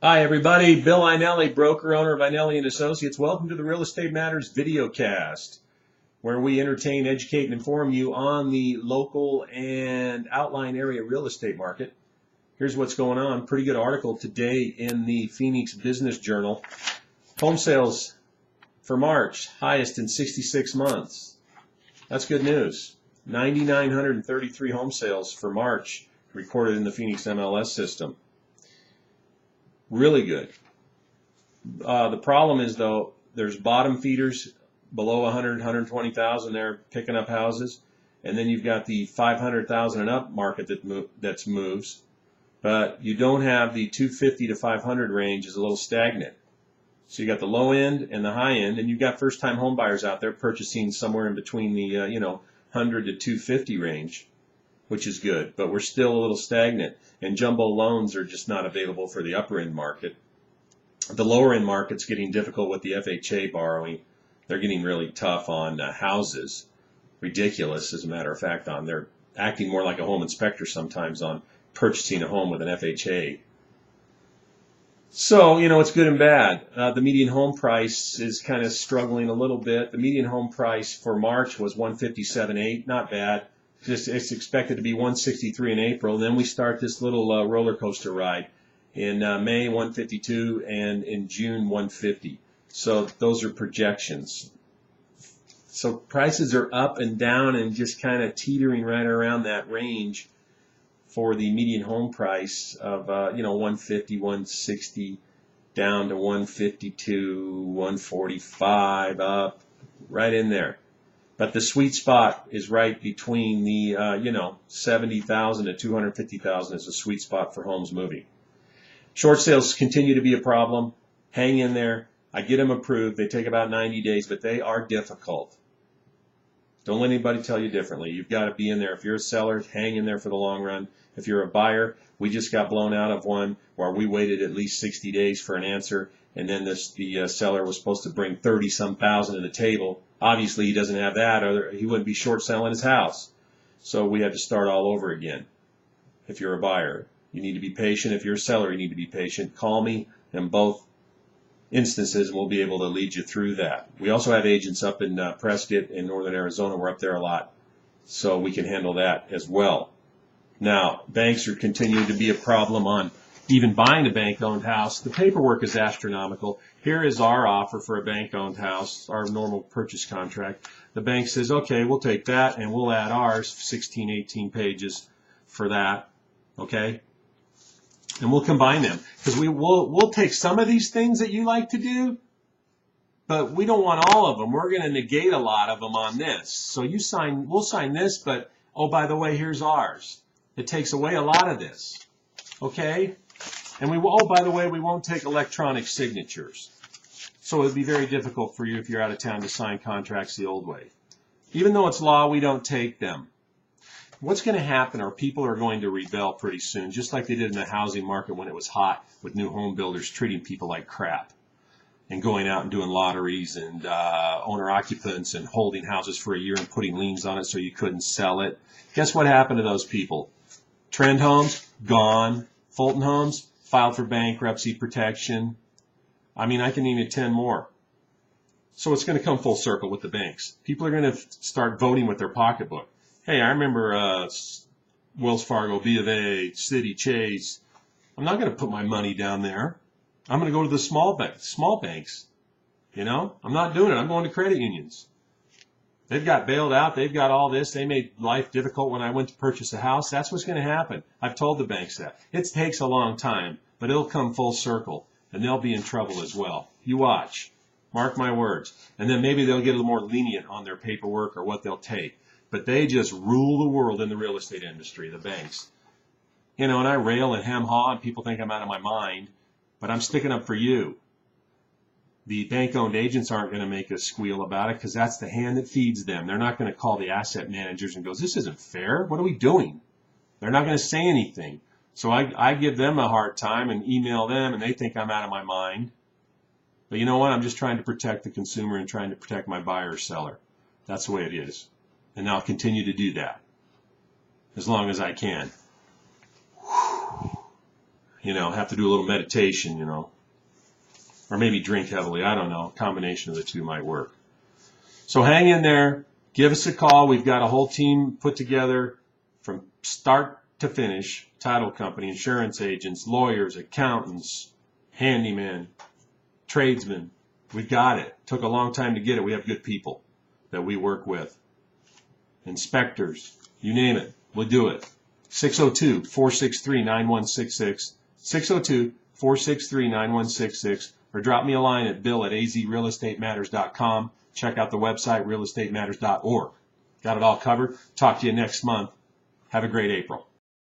Hi, everybody. Bill Einelli, broker, owner of Einelli and Associates. Welcome to the Real Estate Matters videocast, where we entertain, educate, and inform you on the local and outlying area real estate market. Here's what's going on. Pretty good article today in the Phoenix Business Journal. Home sales for March, highest in 66 months. That's good news. 9,933 home sales for March recorded in the Phoenix MLS system. Really good. The problem is, though, there's bottom feeders below 100, 120,000 there picking up houses, and then you've got the 500,000 and up market that moves, but you don't have the 250 to 500 range is a little stagnant. So you got the low end and the high end, and you've got first-time home buyers out there purchasing somewhere in between the 100 to 250 range, which is good, but we're still a little stagnant, and jumbo loans are just not available for the upper end market. The lower end market's getting difficult with the FHA borrowing. They're getting really tough on houses. Ridiculous, as a matter of fact, they're acting more like a home inspector sometimes on purchasing a home with an FHA. So, it's good and bad. The median home price is kind of struggling a little bit. The median home price for March was 157.8, not bad. It's expected to be 163 in April. Then we start this little roller coaster ride. In May, 152, and in June, 150. So those are projections. So prices are up and down and just kind of teetering right around that range for the median home price of 150, 160, down to 152, 145, up, right in there. But the sweet spot is right between the 70,000 to 250,000 is a sweet spot for homes moving. Short sales continue to be a problem. Hang in there. I get them approved. They take about 90 days, but they are difficult. Don't let anybody tell you differently. You've got to be in there. If you're a seller, hang in there for the long run. If you're a buyer, we just got blown out of one where we waited at least 60 days for an answer, and then the seller was supposed to bring 30-some thousand to the table. Obviously, he doesn't have that, or he wouldn't be short selling his house. So we had to start all over again. If you're a buyer, you need to be patient. If you're a seller, you need to be patient. Call me in both instances, and we'll be able to lead you through that. We also have agents up in Prescott in northern Arizona. We're up there a lot, so we can handle that as well. Now, banks are continuing to be a problem on even buying a bank-owned house. The paperwork is astronomical. Here is our offer for a bank-owned house, our normal purchase contract. The bank says, okay, we'll take that, and we'll add ours, 16, 18 pages for that, okay? And we'll combine them, because we'll take some of these things that you like to do, but we don't want all of them. We're going to negate a lot of them on this. So we'll sign this, but, oh, by the way, here's ours. It takes away a lot of this, okay? And by the way, we won't take electronic signatures. So it would be very difficult for you if you're out of town to sign contracts the old way. Even though it's law, we don't take them. What's going to happen are people are going to rebel pretty soon, just like they did in the housing market when it was hot with new home builders treating people like crap and going out and doing lotteries and owner-occupants and holding houses for a year and putting liens on it so you couldn't sell it. Guess what happened to those people? Trend Homes, gone. Fulton Homes, filed for bankruptcy protection. I mean, I can name you 10 more. So it's going to come full circle with the banks. People are going to start voting with their pocketbook. Hey, I remember Wells Fargo, B of A, Citi, Chase. I'm not going to put my money down there. I'm going to go to the small banks. I'm not doing it. I'm going to credit unions. They've got bailed out. They've got all this. They made life difficult when I went to purchase a house. That's what's going to happen. I've told the banks that. It takes a long time, but it'll come full circle, and they'll be in trouble as well. You watch. Mark my words. And then maybe they'll get a little more lenient on their paperwork or what they'll take. But they just rule the world in the real estate industry, the banks. And I rail and hem-haw, and people think I'm out of my mind, but I'm sticking up for you. The bank-owned agents aren't going to make a squeal about it because that's the hand that feeds them. They're not going to call the asset managers and go, this isn't fair. What are we doing? They're not going to say anything. So I give them a hard time and email them, and they think I'm out of my mind. But you know what? I'm just trying to protect the consumer and trying to protect my buyer or seller. That's the way it is. And I'll continue to do that as long as I can. have to do a little meditation, or maybe drink heavily. I don't know. A combination of the two might work. So hang in there. Give us a call. We've got a whole team put together from start to finish. Title company, insurance agents, lawyers, accountants, handymen, tradesmen. We got it. Took a long time to get it. We have good people that we work with. Inspectors, you name it. We'll do it. 602-463-9166. 602-463-9166. Or drop me a line at bill@azrealestatematters.com. Check out the website, realestatematters.org. Got it all covered. Talk to you next month. Have a great April.